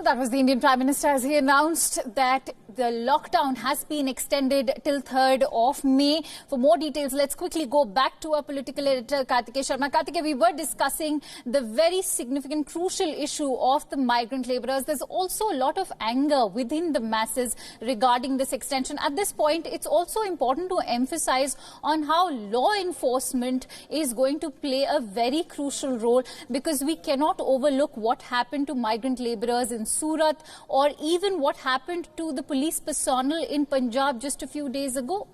That was the Indian Prime Minister as he announced that the lockdown has been extended till 3rd of May. For more details, let's quickly go back to our political editor, Kartike Sharma. Kartike, we were discussing the very significant, crucial issue of the migrant labourers. There's also a lot of anger within the masses regarding this extension. At this point, it's also important to emphasize on how law enforcement is going to play a very crucial role, because we cannot overlook what happened to migrant labourers in Surat, or even what happened to the police personnel in Punjab just a few days ago.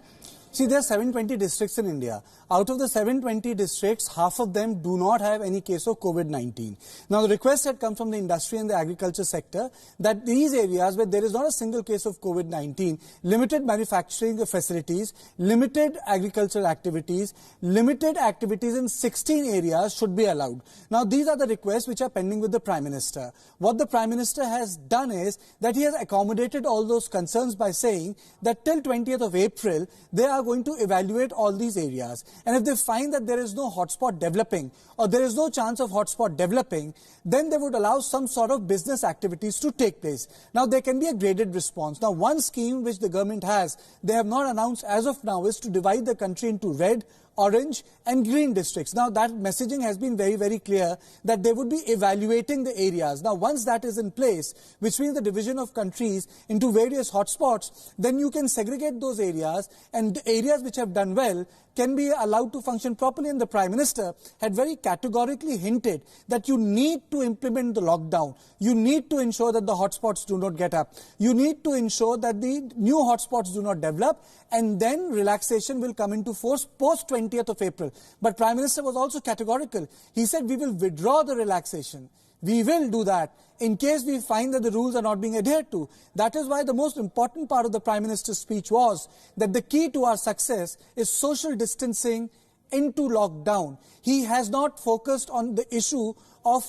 See, there are 720 districts in India. Out of the 720 districts, half of them do not have any case of COVID-19. Now, the request had come from the industry and the agriculture sector that these areas where there is not a single case of COVID-19, limited manufacturing facilities, limited agricultural activities, limited activities in 16 areas should be allowed. Now, these are the requests which are pending with the Prime Minister. What the Prime Minister has done is that he has accommodated all those concerns by saying that till 20th of April, they are going to evaluate all these areas. And if they find that there is no hotspot developing, or there is no chance of hotspot developing, then they would allow some sort of business activities to take place. Now, there can be a graded response. Now, one scheme which the government has, they have not announced as of now, is to divide the country into red, orange and green districts. Now, that messaging has been very, very clear that they would be evaluating the areas. Now, once that is in place, which means the division of countries into various hotspots, then you can segregate those areas, and the areas which have done well can be allowed to function properly. And the Prime Minister had very categorically hinted that you need to implement the lockdown. You need to ensure that the hotspots do not get up. You need to ensure that the new hotspots do not develop, and then relaxation will come into force post 20th of April. But Prime Minister was also categorical. He said we will withdraw the relaxation. We will do that in case we find that the rules are not being adhered to. That is why the most important part of the Prime Minister's speech was that the key to our success is social distancing into lockdown. He has not focused on the issue of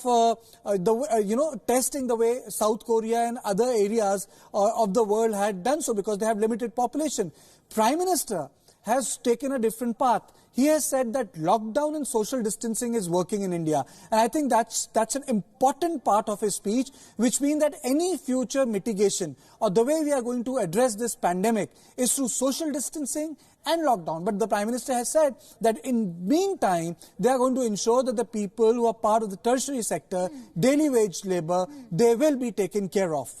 testing the way South Korea and other areas of the world had done so, because they have limited population. Prime Minister has taken a different path. He has said that lockdown and social distancing is working in India. And I think that's an important part of his speech, which means that any future mitigation or the way we are going to address this pandemic is through social distancing and lockdown. But the Prime Minister has said that in meantime, they are going to ensure that the people who are part of the tertiary sector, daily wage labor, they will be taken care of.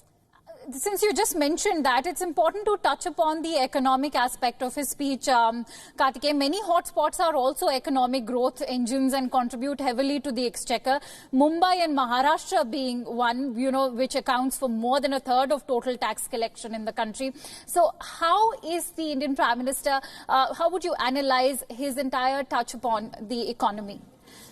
Since you just mentioned that, it's important to touch upon the economic aspect of his speech. Kartike, many hotspots are also economic growth engines and contribute heavily to the exchequer. Mumbai and Maharashtra being one, which accounts for more than a third of total tax collection in the country. So how is the Indian Prime Minister, how would you analyze his entire touch upon the economy?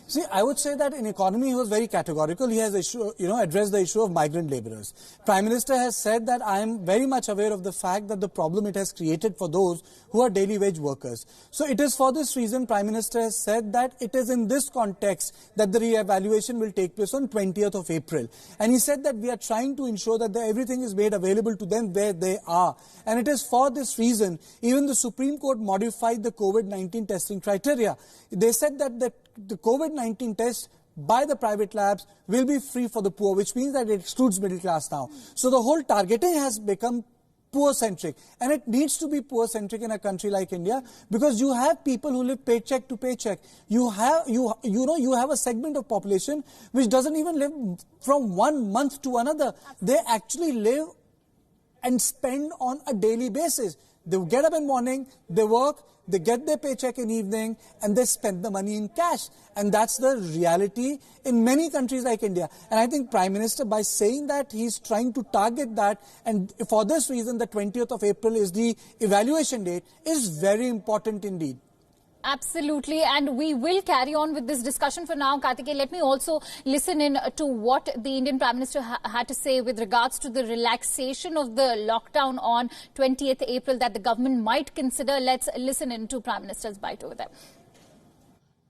See, I would say that in economy he was very categorical. He has addressed the issue of migrant labourers. Prime Minister has said that I am very much aware of the fact that the problem it has created for those who are daily wage workers. So it is for this reason Prime Minister has said that it is in this context that the re-evaluation will take place on 20th of April. And he said that we are trying to ensure that everything is made available to them where they are. And it is for this reason even the Supreme Court modified the COVID-19 testing criteria. They said that the COVID-19 test by the private labs will be free for the poor, which means that it excludes middle class now. So the whole targeting has become poor-centric, and it needs to be poor-centric in a country like India, because you have people who live paycheck to paycheck. You have a segment of population which doesn't even live from one month to another. They actually live and spend on a daily basis. They get up in the morning, they work, they get their paycheck in the evening, and they spend the money in cash. And that's the reality in many countries like India. And I think Prime Minister, by saying that, he's trying to target that. And for this reason, the 20th of April is the evaluation date, is very important indeed. Absolutely, and we will carry on with this discussion. For now, Kartike, let me also listen in to what the Indian Prime Minister had to say with regards to the relaxation of the lockdown on 20th April that the government might consider. Let's listen in to Prime Minister's bite over there.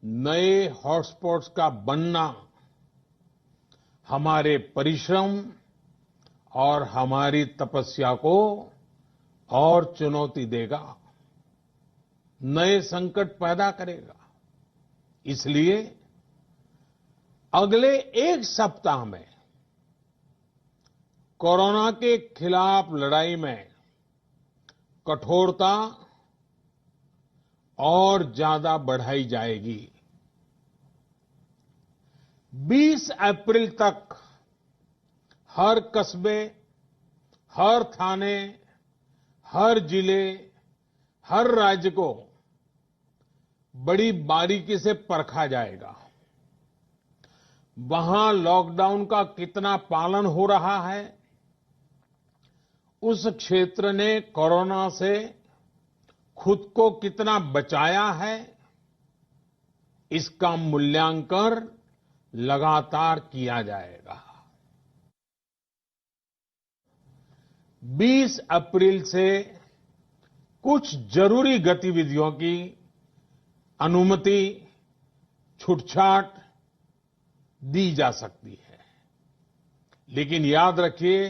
नए hotspots का बनना हमारे परिश्रम और हमारी तपस्या को और चुनौती देगा, नए संकट पैदा करेगा। इसलिए अगले एक सप्ताह में कोरोना के खिलाफ लड़ाई में कठोरता और ज्यादा बढ़ाई जाएगी। 20 अप्रैल तक हर कस्बे, हर थाने, हर जिले, हर राज्य को बड़ी बारीकी से परखा जाएगा। वहां लॉकडाउन का कितना पालन हो रहा है, उस क्षेत्र ने कोरोना से खुद को कितना बचाया है, इसका मूल्यांकन लगातार किया जाएगा। 20 अप्रैल से कुछ जरूरी गतिविधियों की अनुमति, छूटछाट दी जा सकती है, लेकिन याद रखिए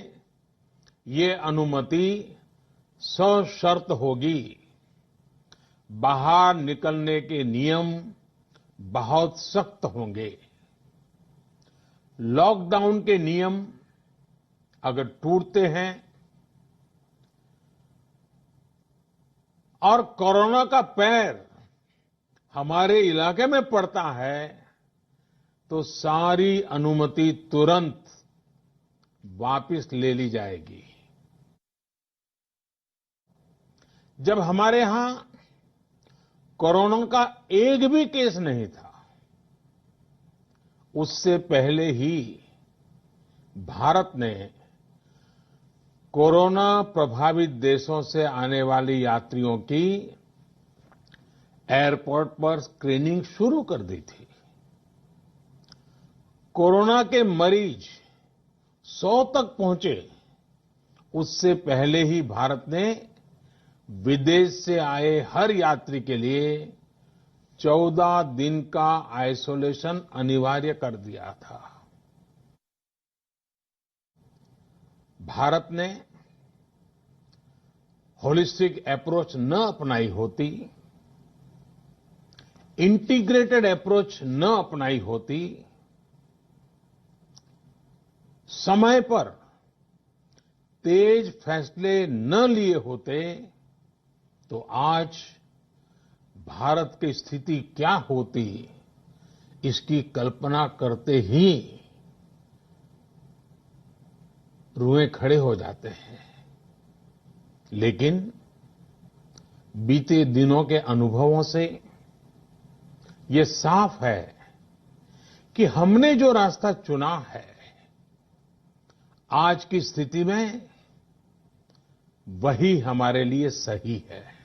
ये अनुमति सशर्त होगी। बाहर निकलने के नियम बहुत सख्त होंगे। लॉकडाउन के नियम अगर टूटते हैं और कोरोना का पैर हमारे इलाके में पड़ता है तो सारी अनुमति तुरंत वापस ले ली जाएगी। जब हमारे यहां कोरोना का एक भी केस नहीं था, उससे पहले ही भारत ने कोरोना प्रभावित देशों से आने वाले यात्रियों की एयरपोर्ट पर स्क्रीनिंग शुरू कर दी थी। कोरोना के मरीज 100 तक पहुंचे, उससे पहले ही भारत ने विदेश से आए हर यात्री के लिए 14 दिन का आइसोलेशन अनिवार्य कर दिया था। भारत ने होलिस्टिक अप्रोच न अपनाई होती, इंटीग्रेटेड अप्रोच न अपनाई होती, समय पर तेज फैसले न लिए होते, तो आज भारत की स्थिति क्या होती, इसकी कल्पना करते ही रुएं खड़े हो जाते हैं। लेकिन बीते दिनों के अनुभवों से ये साफ है कि हमने जो रास्ता चुना है, आज की स्थिति में वही हमारे लिए सही है।